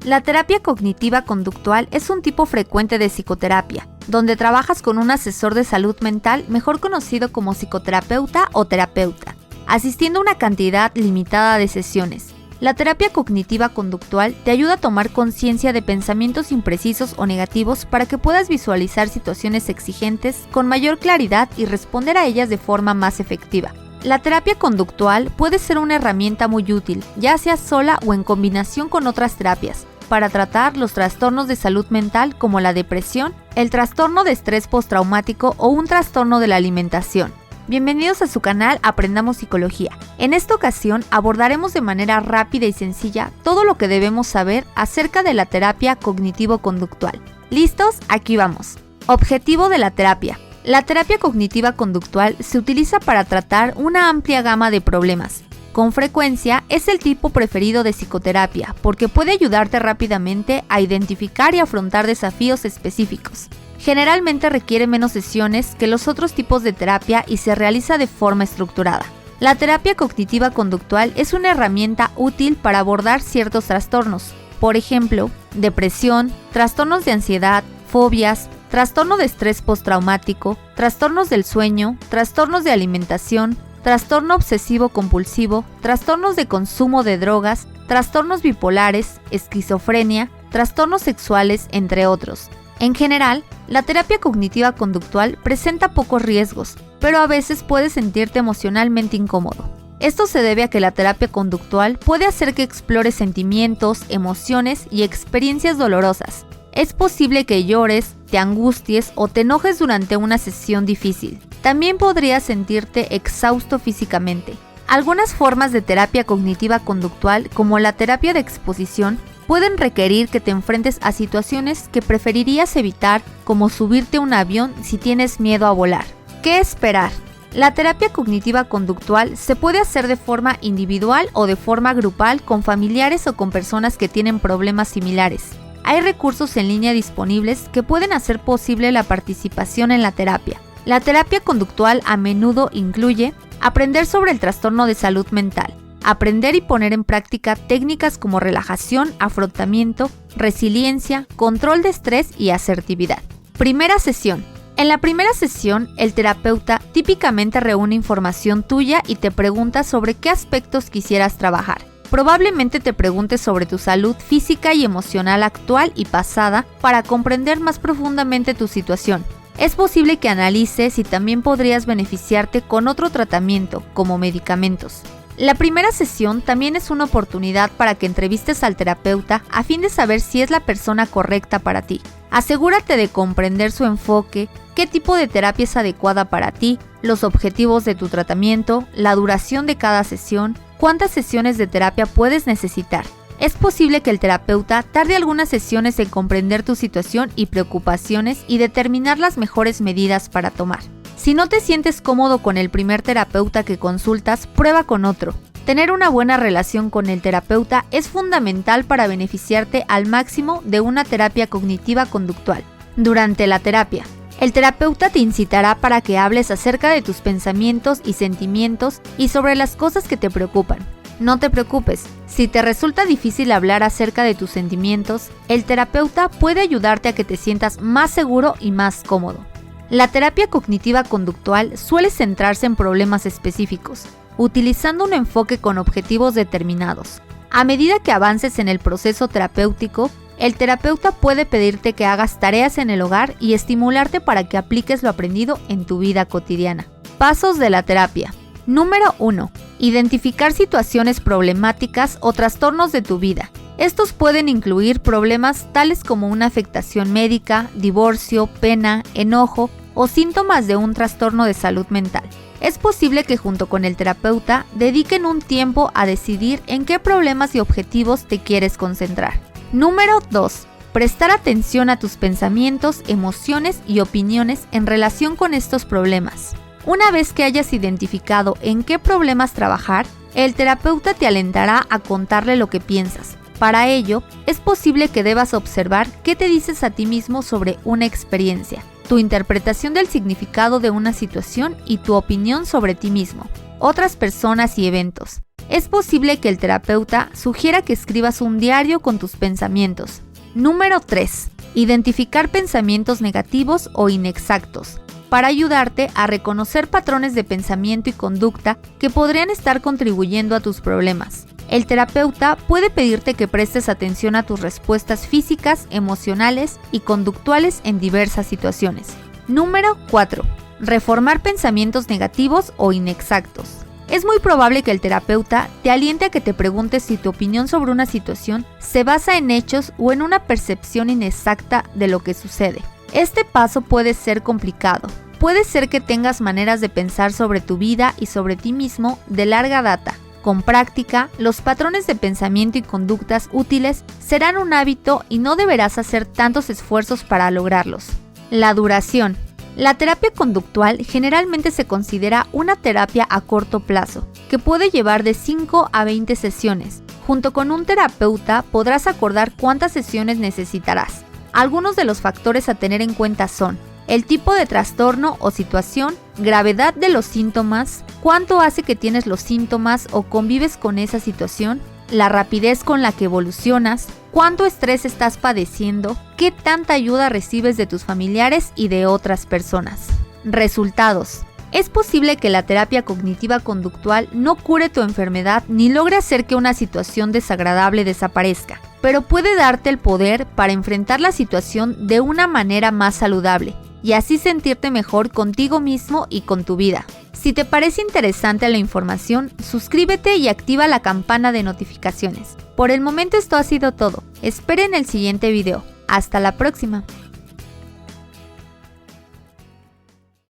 La terapia cognitiva conductual es un tipo frecuente de psicoterapia, donde trabajas con un asesor de salud mental, mejor conocido como psicoterapeuta o terapeuta, asistiendo a una cantidad limitada de sesiones. La terapia cognitiva conductual te ayuda a tomar conciencia de pensamientos imprecisos o negativos para que puedas visualizar situaciones exigentes con mayor claridad y responder a ellas de forma más efectiva. La terapia conductual puede ser una herramienta muy útil, ya sea sola o en combinación con otras terapias, para tratar los trastornos de salud mental como la depresión, el trastorno de estrés postraumático o un trastorno de la alimentación. Bienvenidos a su canal Aprendamos Psicología. En esta ocasión abordaremos de manera rápida y sencilla todo lo que debemos saber acerca de la terapia cognitivo-conductual. ¿Listos? Aquí vamos. Objetivo de la terapia. La terapia cognitiva conductual se utiliza para tratar una amplia gama de problemas. Con frecuencia es el tipo preferido de psicoterapia porque puede ayudarte rápidamente a identificar y afrontar desafíos específicos. Generalmente requiere menos sesiones que los otros tipos de terapia y se realiza de forma estructurada. La terapia cognitiva conductual es una herramienta útil para abordar ciertos trastornos, por ejemplo, depresión, trastornos de ansiedad, fobias, trastorno de estrés postraumático, trastornos del sueño, trastornos de alimentación, trastorno obsesivo-compulsivo, trastornos de consumo de drogas, trastornos bipolares, esquizofrenia, trastornos sexuales, entre otros. En general, la terapia cognitiva conductual presenta pocos riesgos, pero a veces puedes sentirte emocionalmente incómodo. Esto se debe a que la terapia conductual puede hacer que explores sentimientos, emociones y experiencias dolorosas. Es posible que llores, te angusties o te enojes durante una sesión difícil. También podrías sentirte exhausto físicamente. Algunas formas de terapia cognitiva conductual, como la terapia de exposición, pueden requerir que te enfrentes a situaciones que preferirías evitar, como subirte a un avión si tienes miedo a volar. ¿Qué esperar? La terapia cognitiva conductual se puede hacer de forma individual o de forma grupal con familiares o con personas que tienen problemas similares. Hay recursos en línea disponibles que pueden hacer posible la participación en la terapia. La terapia conductual a menudo incluye aprender sobre el trastorno de salud mental, aprender y poner en práctica técnicas como relajación, afrontamiento, resiliencia, control de estrés y asertividad. Primera sesión. En la primera sesión, el terapeuta típicamente reúne información tuya y te pregunta sobre qué aspectos quisieras trabajar. Probablemente te preguntes sobre tu salud física y emocional actual y pasada para comprender más profundamente tu situación. Es posible que analices si también podrías beneficiarte con otro tratamiento, como medicamentos. La primera sesión también es una oportunidad para que entrevistes al terapeuta a fin de saber si es la persona correcta para ti. Asegúrate de comprender su enfoque, qué tipo de terapia es adecuada para ti, los objetivos de tu tratamiento, la duración de cada sesión, cuántas sesiones de terapia puedes necesitar. Es posible que el terapeuta tarde algunas sesiones en comprender tu situación y preocupaciones y determinar las mejores medidas para tomar. Si no te sientes cómodo con el primer terapeuta que consultas, prueba con otro. Tener una buena relación con el terapeuta es fundamental para beneficiarte al máximo de una terapia cognitiva conductual. Durante la terapia, el terapeuta te incitará para que hables acerca de tus pensamientos y sentimientos y sobre las cosas que te preocupan. No te preocupes, si te resulta difícil hablar acerca de tus sentimientos, el terapeuta puede ayudarte a que te sientas más seguro y más cómodo. La terapia cognitiva conductual suele centrarse en problemas específicos, utilizando un enfoque con objetivos determinados. A medida que avances en el proceso terapéutico, el terapeuta puede pedirte que hagas tareas en el hogar y estimularte para que apliques lo aprendido en tu vida cotidiana. Pasos de la terapia. Número 1. Identificar situaciones problemáticas o trastornos de tu vida. Estos pueden incluir problemas tales como una afectación médica, divorcio, pena, enojo o síntomas de un trastorno de salud mental. Es posible que junto con el terapeuta dediquen un tiempo a decidir en qué problemas y objetivos te quieres concentrar. Número 2. Prestar atención a tus pensamientos, emociones y opiniones en relación con estos problemas. Una vez que hayas identificado en qué problemas trabajar, el terapeuta te alentará a contarle lo que piensas. Para ello, es posible que debas observar qué te dices a ti mismo sobre una experiencia, tu interpretación del significado de una situación y tu opinión sobre ti mismo, otras personas y eventos. Es posible que el terapeuta sugiera que escribas un diario con tus pensamientos. Número 3. Identificar pensamientos negativos o inexactos, para ayudarte a reconocer patrones de pensamiento y conducta que podrían estar contribuyendo a tus problemas. El terapeuta puede pedirte que prestes atención a tus respuestas físicas, emocionales y conductuales en diversas situaciones. Número 4. Reformar pensamientos negativos o inexactos. Es muy probable que el terapeuta te aliente a que te preguntes si tu opinión sobre una situación se basa en hechos o en una percepción inexacta de lo que sucede. Este paso puede ser complicado. Puede ser que tengas maneras de pensar sobre tu vida y sobre ti mismo de larga data. Con práctica, los patrones de pensamiento y conductas útiles serán un hábito y no deberás hacer tantos esfuerzos para lograrlos. La duración. La terapia conductual generalmente se considera una terapia a corto plazo, que puede llevar de 5 a 20 sesiones. Junto con un terapeuta podrás acordar cuántas sesiones necesitarás. Algunos de los factores a tener en cuenta son el tipo de trastorno o situación, gravedad de los síntomas, cuánto hace que tienes los síntomas o convives con esa situación, la rapidez con la que evolucionas, cuánto estrés estás padeciendo, qué tanta ayuda recibes de tus familiares y de otras personas. Resultados. Es posible que la terapia cognitiva conductual no cure tu enfermedad ni logre hacer que una situación desagradable desaparezca, pero puede darte el poder para enfrentar la situación de una manera más saludable y así sentirte mejor contigo mismo y con tu vida. Si te parece interesante la información, suscríbete y activa la campana de notificaciones. Por el momento esto ha sido todo. Esperen el siguiente video. Hasta la próxima.